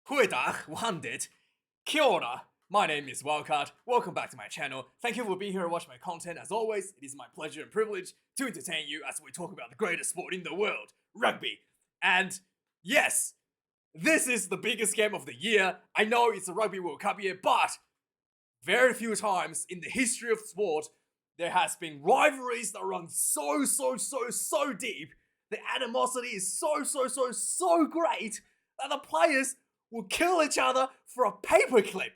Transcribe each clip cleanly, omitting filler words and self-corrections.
Goeiedag, Wandit. Kia ora. My name is Wildcard. Welcome back to my channel. Thank you for being here and watching my content. As always, it is my pleasure and privilege to entertain you as we talk about the greatest sport in the world, rugby. And yes, this is the biggest game of the year. I know it's a Rugby World Cup year, but very few times in the history of sport there has been rivalries that run so deep. The animosity is so great that the players will kill each other for a paperclip.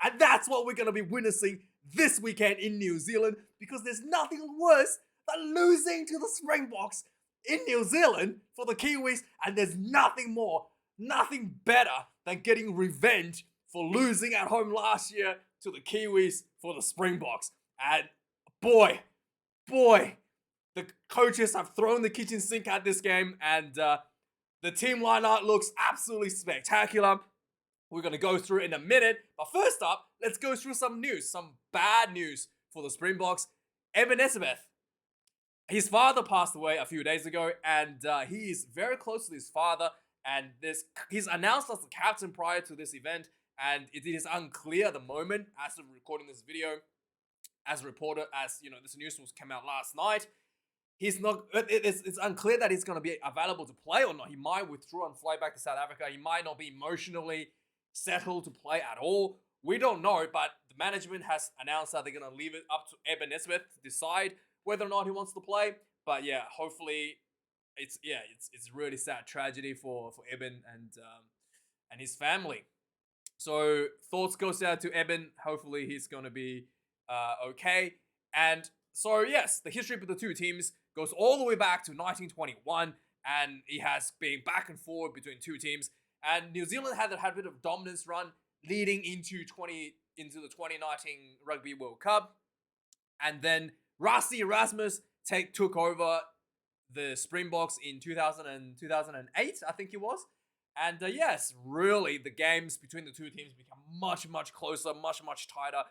And that's what we're going to be witnessing this weekend in New Zealand, because there's nothing worse than losing to the Springboks in New Zealand for the Kiwis, and there's nothing better than getting revenge for losing at home last year to the Kiwis for the Springboks. And boy, the coaches have thrown the kitchen sink at this game, and the team lineup looks absolutely spectacular. We're going to go through it in a minute. But first up, let's go through some news. Some bad news for the Springboks. Eben Etzebeth. His father passed away a few days ago, and he is very close to his father. And he's announced as the captain prior to this event, and it is unclear at the moment as of recording this video, as reported, as you know, this news was came out last night. It's unclear that he's going to be available to play or not. He might withdraw and fly back to South Africa. He might not be emotionally settled to play at all. We don't know, but the management has announced that they're going to leave it up to Eben Etzebeth to decide whether or not he wants to play. But yeah, hopefully, it's really sad tragedy for Eben and his family. So thoughts goes out to Eben. Hopefully he's going to be okay. And so yes, the history of the two teams goes all the way back to 1921, and it has been back and forth between two teams. And New Zealand had a bit of dominance run leading into the 2019 Rugby World Cup, and then Rassie Erasmus took over the Springboks in 2008, I think it was. And yes, really, the games between the two teams become much closer, much tighter.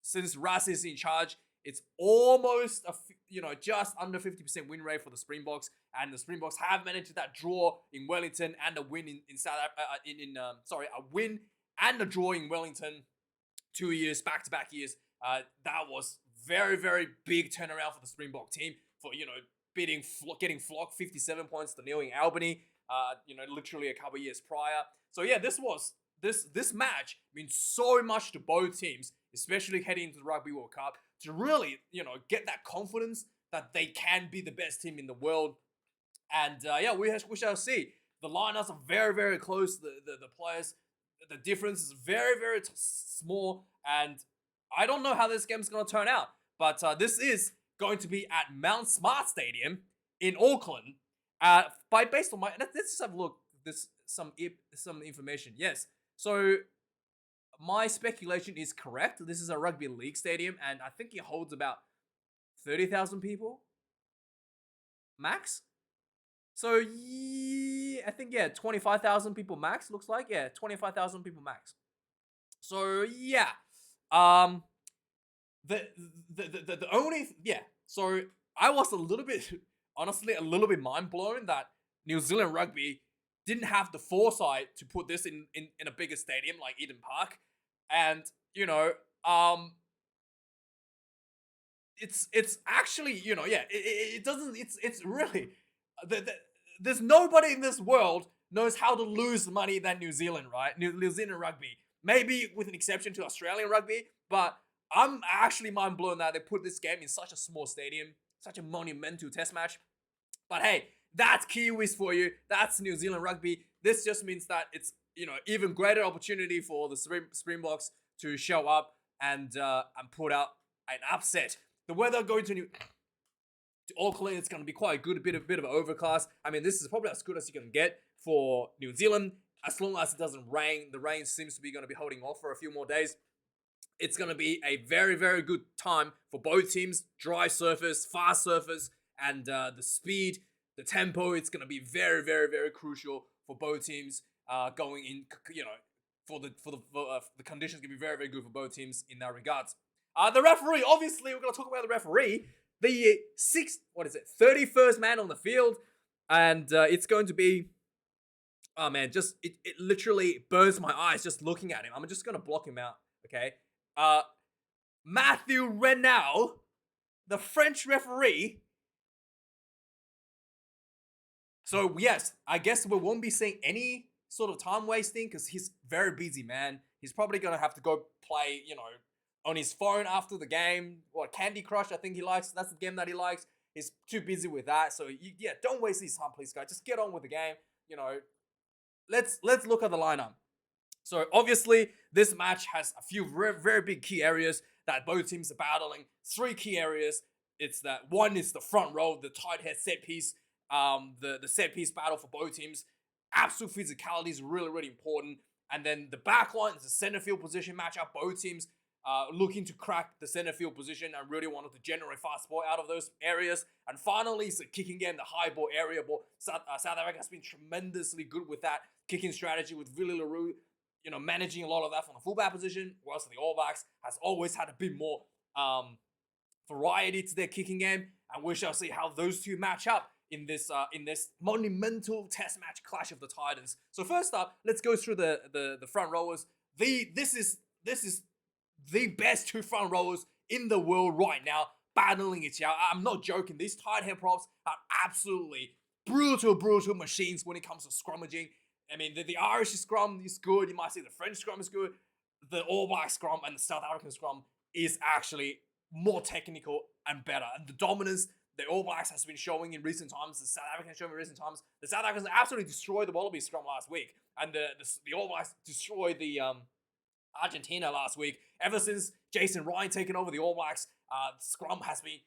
Since Rassie is in charge, it's almost just under 50% win rate for the Springboks, and the Springboks have managed that draw in Wellington and a win a win and a draw in Wellington 2 years back-to-back years. That was very big turnaround for the Springbok team for getting flogged 57 points to nil in Albany. Literally a couple years prior. So yeah, this match means so much to both teams, especially heading into the Rugby World Cup, to really, get that confidence that they can be the best team in the world. And we shall see. The lineups are very close. The players, the difference is very small, and I don't know how this game's going to turn out. But this is going to be at Mount Smart Stadium in Auckland. Based on let's just have a look. Some information. Yes. So my speculation is correct. This is a rugby league stadium, and I think it holds about 30,000 people max. So yeah, I think 25,000 people max. Looks like 25,000 people max. So yeah, the only So I was honestly a little bit mind blown that New Zealand Rugby didn't have the foresight to put this in a bigger stadium like Eden Park. And it's actually it doesn't it's really there's nobody in this world knows how to lose money than New Zealand, right? New Zealand Rugby, maybe with an exception to Australian Rugby, but I'm actually mind blown that they put this game in such a small stadium, such a monumental test match. But hey, that's Kiwis for you. That's New Zealand Rugby. This just means that it's even greater opportunity for the Springboks to show up and put out an upset. The weather going to Auckland, it's going to be quite good. A bit of overcast. I mean, this is probably as good as you can get for New Zealand, as long as it doesn't rain. The rain seems to be going to be holding off for a few more days. It's going to be a very good time for both teams. Dry surface, fast surface, and the speed, the tempo. It's going to be very crucial for both teams going in. For the conditions can be very good for both teams in that regards. The referee, obviously, we're going to talk about the referee. The 31st man on the field, and it's going to be Oh man, just it literally burns my eyes just looking at him. I'm just gonna block him out. Okay. Uh, Matthew Renal, the French referee. So yes, I guess we won't be seeing any sort of time wasting because he's very busy, man. He's probably gonna have to go play, on his phone after the game. What, Candy Crush? I think he likes. That's the game that he likes. He's too busy with that. So yeah, don't waste his time, please, guys. Just get on with the game. You know, let's look at the lineup. So obviously, this match has a few very, very big key areas that both teams are battling. Three key areas. It's that one is the front row, the tight head set piece, the set piece battle for both teams. Absolute physicality is really, really important. And then the back line is the center field position matchup. Both teams looking to crack the center field position and really wanted to generate fast ball out of those areas. And finally, it's the kicking game, the high ball, area ball. South Africa has been tremendously good with that kicking strategy with Willie LaRue, managing a lot of that from the fullback position, whilst the All Blacks has always had a bit more variety to their kicking game, and we shall see how those two match up in this monumental Test match clash of the Titans. So first up, let's go through the front rowers. This is the best two front rowers in the world right now, battling each other. I'm not joking. These tight head props are absolutely brutal machines when it comes to scrummaging. I mean, the Irish scrum is good. You might say the French scrum is good. The All Black scrum and the South African scrum is actually more technical and better. And the dominance the All Blacks has been showing in recent times, the South Africans showing in recent times, the South Africans absolutely destroyed the Wallaby scrum last week. And the All Blacks destroyed the Argentina last week. Ever since Jason Ryan taken over the All Blacks, scrum has been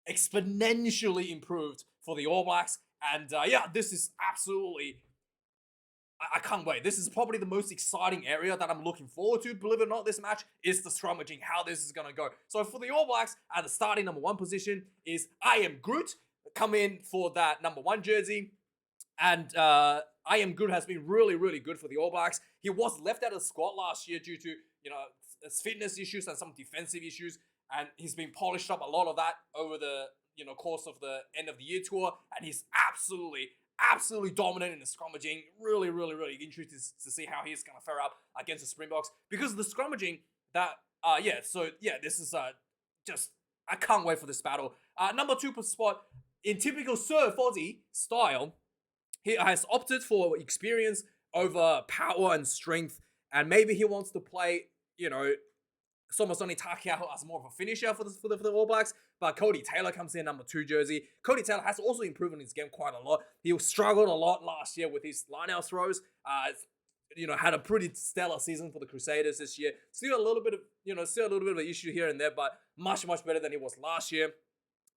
exponentially improved for the All Blacks. And this is absolutely... I can't wait. This is probably the most exciting area that I'm looking forward to. Believe it or not, this match is the scrummaging, how this is going to go. So for the All Blacks, at the starting number one position is I Am Groot. Come in for that number one jersey. And I Am Groot has been really, really good for the All Blacks. He was left out of the squad last year due to, fitness issues and some defensive issues. And he's been polished up a lot of that over the, course of the end of the year tour. And he's absolutely dominant in the scrummaging. Really, really, really interested to see how he's going to fare up against the Springboks. Because of the scrummaging, this is just, I can't wait for this battle. Number two spot, in typical Sir Fozzie style, he has opted for experience over power and strength. And maybe he wants to play, Somasoni Takiao as more of a finisher for the All Blacks, but Cody Taylor comes in number two jersey. Cody Taylor has also improved in his game quite a lot. He struggled a lot last year with his line-out throws. Had a pretty stellar season for the Crusaders this year. Still a little bit of an issue here and there, but much better than he was last year.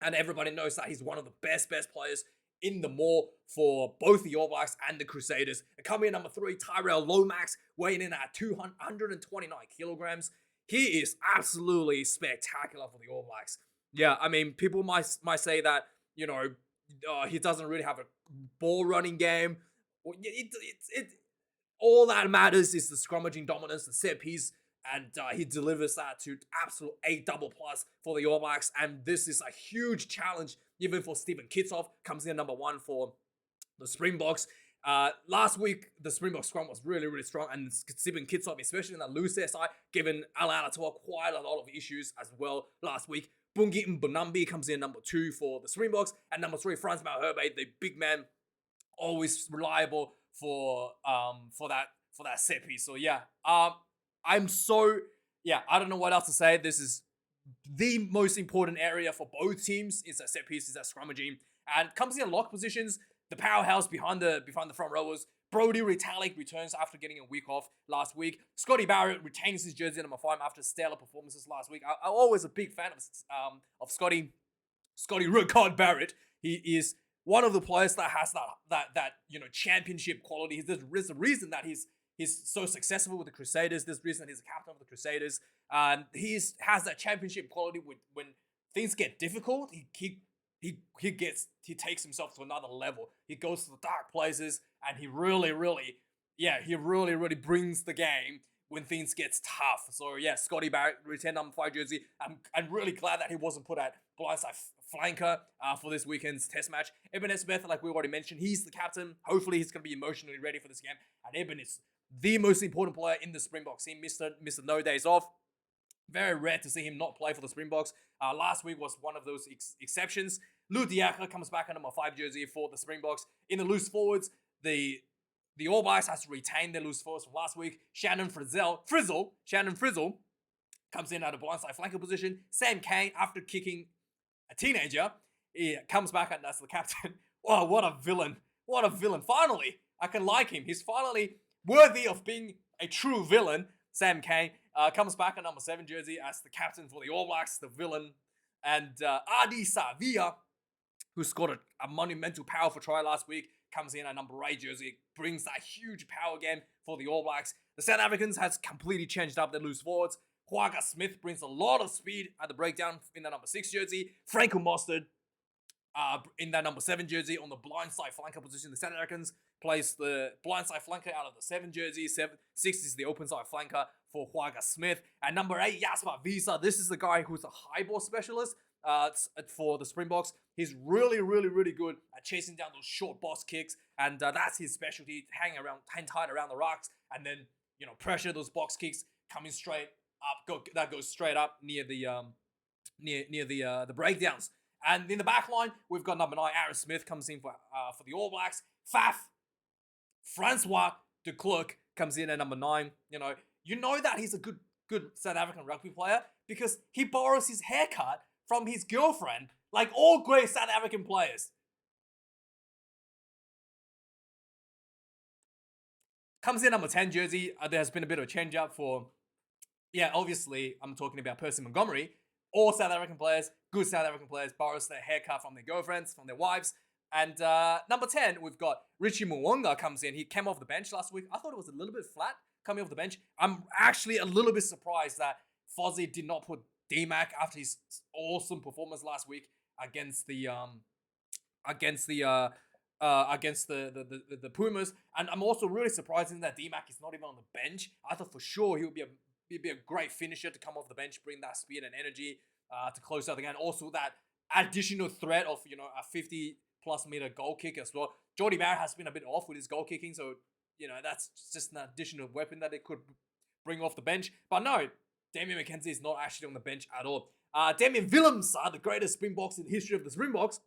And everybody knows that he's one of the best players in the maul for both the All Blacks and the Crusaders. And coming in number three, Tyrell Lomax, weighing in at 229 kilograms. He is absolutely spectacular for the All Blacks. Yeah, I mean, people might say that, he doesn't really have a ball running game. All that matters is the scrummaging dominance, the set piece, and he delivers that to absolute A+ for the All Blacks. And this is a huge challenge, even for Stephen Kitsoff, comes in number one for the Springboks. Last week, the Springbok scrum was really, really strong, and Stephen Kitsoff, especially in the loose side, given Alan Alatoa quite a lot of issues as well last week. Bungi Mbonambi comes in number two for the Springboks, and number three, Franz Malherbe, the big man, always reliable for that set piece. So I don't know what else to say. This is the most important area for both teams. Is that set piece, is that scrummaging, and comes in lock positions. The powerhouse behind the front rowers. Brody Retallick returns after getting a week off last week. Scotty Barrett retains his jersey number 5 after stellar performances last week. I'm always a big fan of Scotty Ricard Barrett. He is one of the players that has that championship quality. There's a reason that he's so successful with the Crusaders. There's a reason that he's a captain of the Crusaders. He has that championship quality when things get difficult. He takes himself to another level. He goes to the dark places, and he really brings the game when things gets tough. So yeah, Scotty Barrett retained number 5 jersey. I'm really glad that he wasn't put at blindside flanker for this weekend's test match. Eben Smith, like we already mentioned, he's the captain. Hopefully he's going to be emotionally ready for this game. And Eben is the most important player in the Springboks team. Mr. No days off. Very rare to see him not play for the Springboks. Last week was one of those exceptions. Lou Diaka comes back at number 5 jersey for the Springboks. In the loose forwards, the All Blacks has to retain their loose forwards from last week. Shannon Frizzell comes in at a blindside flanker position. Sam Cane, after kicking a teenager, he comes back as the captain. Wow, what a villain. What a villain. Finally, I can like him. He's finally worthy of being a true villain. Sam Cane comes back at number 7 jersey as the captain for the All Blacks, the villain. And Adi Savia, who scored a monumental powerful try last week, comes in at number 8 jersey, brings that huge power game for the All Blacks. The South Africans has completely changed up their loose forwards. Huaga Smith brings a lot of speed at the breakdown in the number 6 jersey. Franco Mostert in that number 7 jersey on the blindside flanker position. The South Africans plays the blindside flanker out of the 7 jersey. 6 is the open side flanker for Huaga Smith. And number 8, Jasper Visa. This is the guy who's a high ball specialist for the Springboks. He's really good at chasing down those short box kicks. And that's his specialty, hang tight around the rocks. And then, pressure those box kicks coming straight up. That goes straight up near the breakdowns. And in the back line, we've got number 9, Aaron Smith comes in for the All Blacks. Francois de Klerk comes in at number 9. You know that he's a good South African rugby player because he borrows his haircut from his girlfriend, like all great South African players. Comes in number 10 jersey. There's been a bit of a change up for, obviously, I'm talking about Percy Montgomery. All South African players, good South African players, borrows their haircut from their girlfriends, from their wives. And number 10, we've got Richie Mwonga comes in. He came off the bench last week. I thought it was a little bit flat coming off the bench. I'm actually a little bit surprised that Fozzie did not put D-Mac after his awesome performance last week against the Pumas. And I'm also really surprised that D-Mac is not even on the bench. I thought for sure he'd be a great finisher to come off the bench, bring that speed and energy to close out the game. Also that additional threat of, a 50+ meter goal kick as well. Jordie Barrett has been a bit off with his goal kicking, so, that's just an additional weapon that they could bring off the bench. But no, Damian McKenzie is not actually on the bench at all. Damian Willems, the greatest Springboks in the history of the Springboks,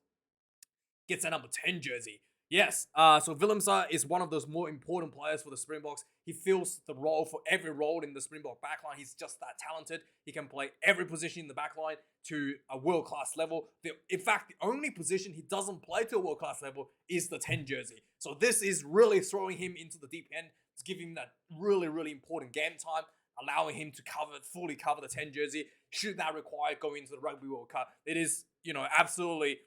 gets a number 10 jersey. Yes, so Willems is one of those more important players for the Springboks. He fills the role for every role in the Springbok backline. He's just that talented. He can play every position in the backline to a world-class level. In fact, the only position he doesn't play to a world-class level is the 10 jersey. So this is really throwing him into the deep end to give him that really important game time, allowing him to fully cover the 10 jersey, should that require going into the Rugby World Cup. It is, absolutely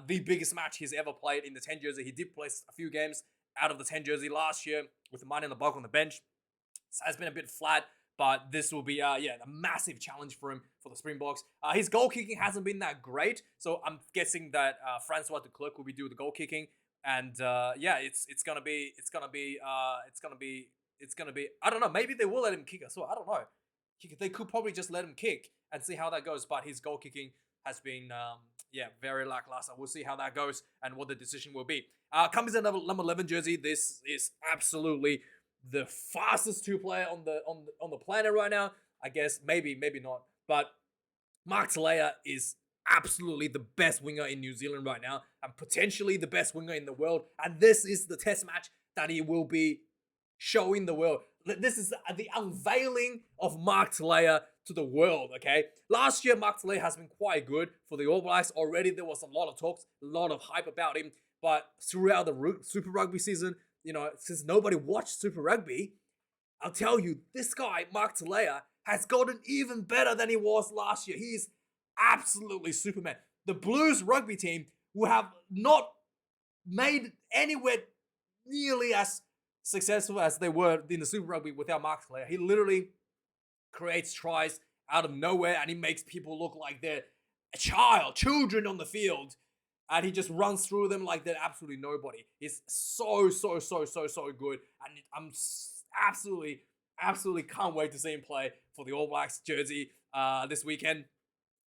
the biggest match he's ever played in the 10 jersey. He did play a few games out of the 10 jersey last year with the money in the bulk on the bench. So it's been a bit flat, but this will be, a massive challenge for him for the Springboks. His goal kicking hasn't been that great, so I'm guessing that Francois de Klerk will be doing the goal kicking. And it's gonna be. I don't know. Maybe they will let him kick as well. I don't know. They could probably just let him kick and see how that goes. But his goal kicking has been, very lackluster. We'll see how that goes and what the decision will be. Comes in number 11 jersey. This is absolutely the fastest two-player on the planet right now. I guess maybe not. But Mark Talea is absolutely the best winger in New Zealand right now, and potentially the best winger in the world. And this is the test match that he will be showing the world. This is the unveiling of Mark Talea to the world, okay? Last year, Mark Talea has been quite good for the All Blacks. Already there was a lot of talks, a lot of hype about him. But throughout the Super Rugby season, since nobody watched Super Rugby, I'll tell you, this guy, Mark Talea, has gotten even better than he was last year. He's absolutely Superman. The Blues rugby team, who have not made anywhere nearly as successful as they were in the Super Rugby without Mark Talea. He literally creates tries out of nowhere, and he makes people look like they're children on the field, and he just runs through them like they're absolutely nobody. He's so good, and I'm absolutely Absolutely can't wait to see him play for the All Blacks jersey this weekend.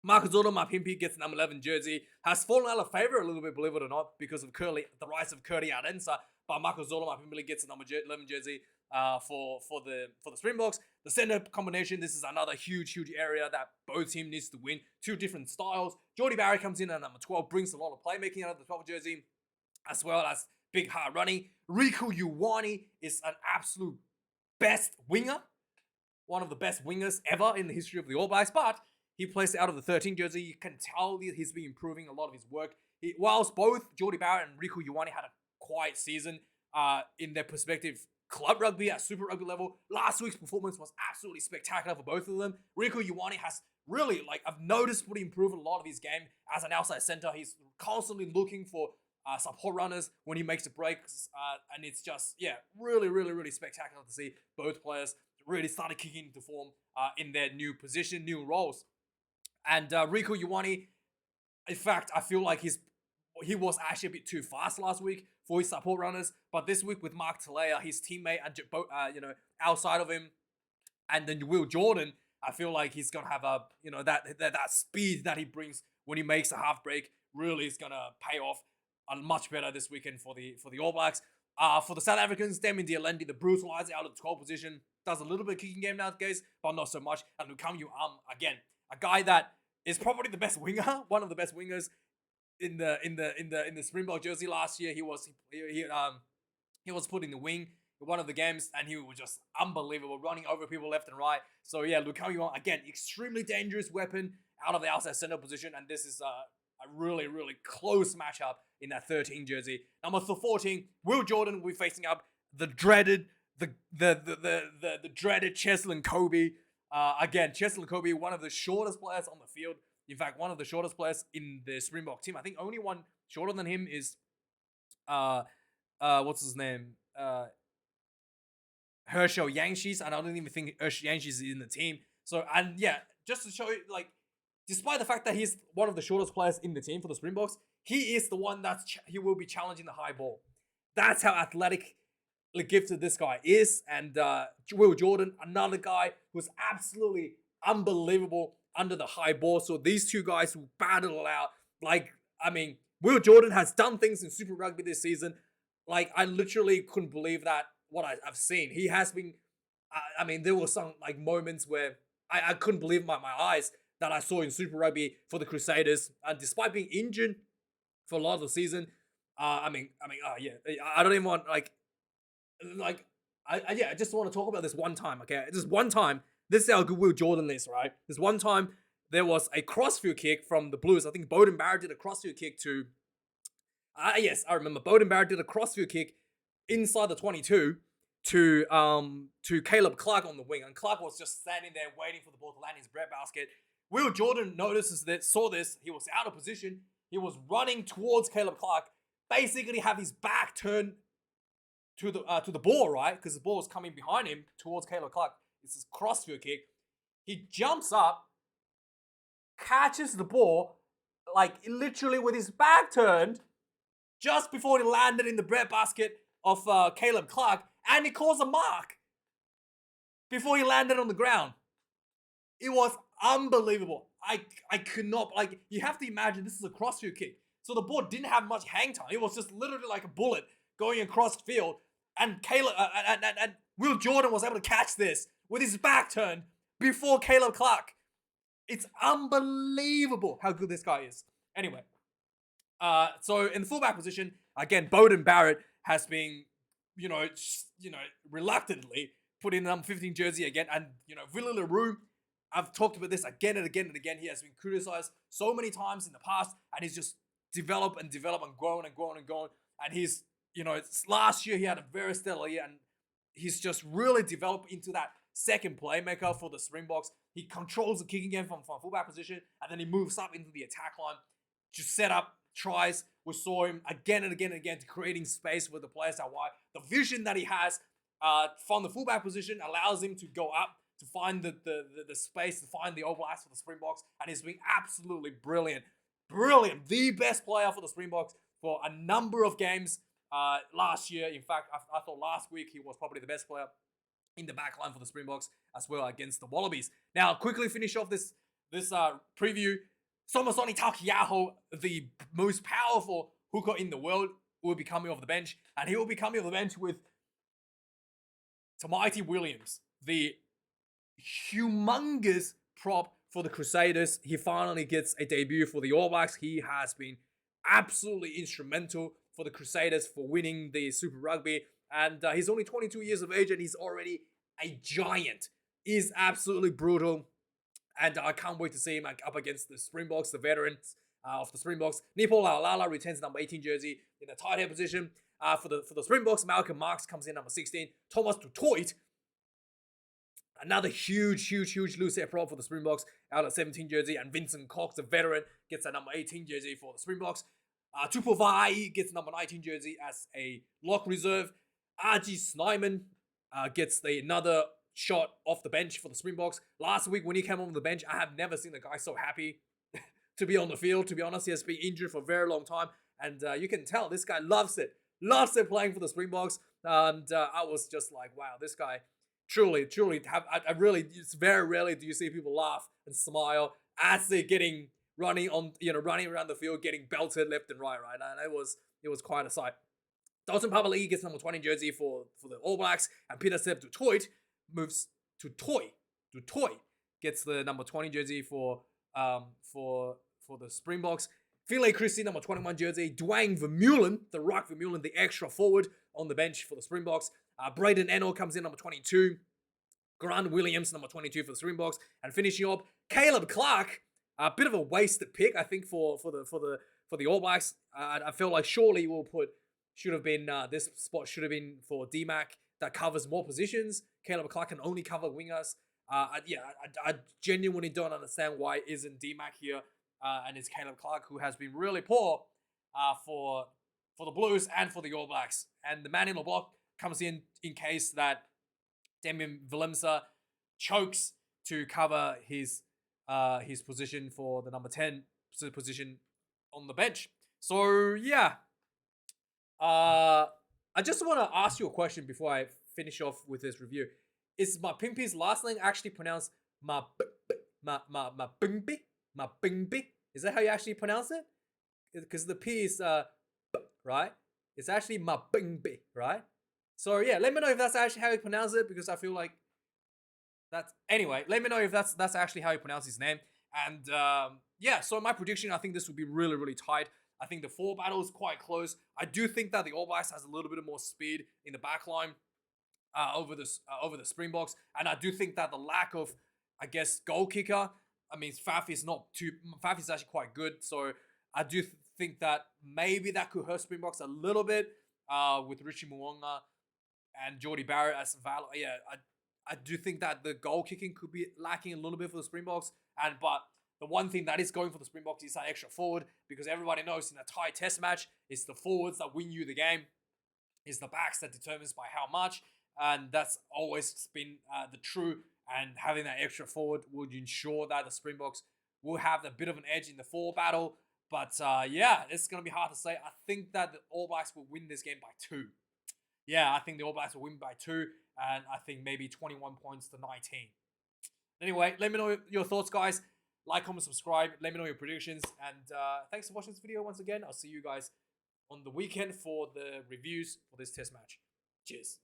Marcus Jordan, my Pimpy, gets the number 11 jersey. Has fallen out of favour a little bit, believe it or not, because of the rise of Curly Ardenza. But Marcus Jordan, my Pimpy, gets the number 11 jersey for the Springboks. The centre combination, this is another huge area that both teams needs to win. Two different styles. Jordie Barrett comes in at number 12, brings a lot of playmaking out of the 12 jersey, as well as big hard running. Riku Ioane is an absolute best winger. One of the best wingers ever in the history of the All Blacks, but he plays out of the 13 jersey. You can tell he's been improving a lot of his work. Whilst both Jordie Barrett and Riku Ioane had a quiet season in their perspective club rugby at Super Rugby level, last week's performance was absolutely spectacular for both of them. Riku Ioane has really, I've noticeably improved a lot of his game as an outside centre. He's constantly looking for support runners when he makes the breaks, and it's just, really spectacular to see both players really started kicking into form in their new position, new roles. And Riku Ioane, in fact, I feel like he was actually a bit too fast last week for his support runners, but this week with Mark Talea, his teammate, and outside of him, and then Will Jordan, I feel like he's gonna have that speed that he brings when he makes a half break really is gonna pay off much better this weekend for the All Blacks. For the South Africans, Damien Dialendi, the brutalizer out of the 12 position, does a little bit of kicking game nowadays, but not so much. And Lukamu again, a guy that is probably the best winger, one of the best wingers in the Springbok jersey last year. He was put in the wing in one of the games, and he was just unbelievable, running over people left and right. So yeah, Lukamu again, extremely dangerous weapon out of the outside center position, and this is a really close matchup in that 13 jersey. Number 14, Will Jordan will be facing up the dreaded dreaded Cheslin Kobe. Again, Cheslin Kobe, one of the shortest players on the field. In fact, one of the shortest players in the Springbok team. I think only one shorter than him is what's his name? Herschel Yanshis, and I don't even think Herschel Yanshis is in the team. So, and yeah, just to show you, despite the fact that he's one of the shortest players in the team for the Springboks, he is the one he will be challenging the high ball. That's how athletic gifted this guy is. And Will Jordan, another guy who's absolutely unbelievable under the high ball. So these two guys will battle it out. Will Jordan has done things in Super Rugby this season. I literally couldn't believe that what I've seen. He has been, there were some moments where I couldn't believe my eyes that I saw in Super Rugby for the Crusaders. And despite being injured for a lot of the season, I don't even want, I just want to talk about this one time, okay? Just one time. This is how good Will Jordan is, right? This one time, there was a crossfield kick from the Blues. I think Beauden Barrett did a crossfield kick to... yes, I remember. Beauden Barrett did a crossfield kick inside the 22 to Caleb Clark on the wing. And Clark was just standing there waiting for the ball to land in his breadbasket. Will Jordan saw this. He was out of position. He was running towards Caleb Clark, basically have his back turned to the ball, right? Because the ball was coming behind him towards Caleb Clark. It's this crossfield kick. He jumps up, catches the ball, literally with his back turned, just before he landed in the breadbasket of Caleb Clark, and he calls a mark before he landed on the ground. It was unbelievable. I could not, you have to imagine this is a crossfield kick. So the ball didn't have much hang time. It was just literally like a bullet going across field. And Caleb and Will Jordan was able to catch this with his back turned before Caleb Clark. It's unbelievable how good this guy is. Anyway, so in the fullback position, again, Beauden Barrett has been, reluctantly put in the number 15 jersey again. And, Willie LaRue, I've talked about this again and again and again. He has been criticized so many times in the past, and he's just developed and grown. And he's, last year he had a very stellar year, and he's just really developed into that second playmaker for the Springboks. He controls the kicking game from fullback position, and then he moves up into the attack line to set up tries. We saw him again and again to creating space with the players out wide. The vision that he has from the fullback position allows him to go up to find the space, to find the overlaps for the Springboks, and he's been absolutely brilliant. The best player for the Springboks for a number of games last year. In fact, I thought last week he was probably the best player in the back line for the Springboks as well against the Wallabies. Now, quickly finish off this preview. Somasoni Takiyaho, the most powerful hooker in the world, will be coming off the bench, and he will be coming off the bench with Tamaiti Williams, the humongous prop for the Crusaders. He finally gets a debut for the All Blacks. He has been absolutely instrumental for the Crusaders for winning the Super Rugby, and he's only 22 years of age, and he's already a giant. He's absolutely brutal, and I can't wait to see him up against the Springboks, the veterans of the Springboks. Nipo Laulala retains number 18 jersey in the tight head position. For the Springboks, Malcolm Marks comes in number 16. Thomas Dutoit, another huge loose head prop for the Springboks, out at 17 jersey. And Vincent Cox, the veteran, gets a number 18 jersey for the Springboks. Tupovai gets number 19 jersey as a lock reserve. RG Snyman gets another shot off the bench for the Springboks. Last week when he came on the bench, I have never seen the guy so happy to be on the field. To be honest, he has been injured for a very long time, and you can tell this guy loves it playing for the Springboks. And I was just like, wow, this guy truly I really, it's very rarely do you see people laugh and smile as they're running around the field, getting belted left and right, and it was quite a sight. Dalton Papali'i gets number 20 jersey for the All Blacks, and Peter Seb Dutoit moves to Toy. Gets the number 20 jersey for the Springboks. Finlay Christie, number 21 jersey. Dwayne Vermeulen, the Ruck Vermeulen, the extra forward on the bench for the Springboks. Braden Ennell comes in number 22. Grant Williams, number 22 for the Springboks. And finishing up, Caleb Clark, a bit of a wasted pick, I think, for the All Blacks. I feel like surely this spot should have been for DMAC that covers more positions. Caleb Clark can only cover wingers. I genuinely don't understand why isn't DMAC here. And it's Caleb Clark, who has been really poor for the Blues and for the All Blacks. And the man in the block comes in case that Damien Willemse chokes to cover his position for the number 10 position on the bench. So yeah, I just want to ask you a question before I finish off with this review. Is Mapimpi's last name actually pronounced Mapimpi? Mapimpi? Is that how you actually pronounce it? Because the P is right? It's actually Mapimpi, right? So yeah, let me know if that's actually how you pronounce it, because I feel like anyway, let me know if that's actually how you pronounce his name. And yeah, so my prediction, I think this will be really tight. I think the four battle is quite close. I do think that the All Blacks has a little bit more speed in the back line over the Springboks, and I do think that the lack of, I guess, goal kicker. I mean, Faf is actually quite good, so I do think that maybe that could hurt Springboks a little bit with Richie Muonga and Geordie Barrett as Val. Yeah, I do think that the goal kicking could be lacking a little bit for the Springboks, but the one thing that is going for the Springboks is that extra forward, because everybody knows in a tight test match, it's the forwards that win you the game. It's the backs that determines by how much, and that's always been the true. And having that extra forward would ensure that the Springboks will have a bit of an edge in the forward battle. But yeah, it's going to be hard to say. I think that the All Blacks will win this game by 2. Yeah, I think the All Blacks will win by 2, and I think maybe 21 points to 19. Anyway, let me know your thoughts, guys. Like, comment, subscribe. Let me know your predictions. And thanks for watching this video once again. I'll see you guys on the weekend for the reviews for this test match. Cheers.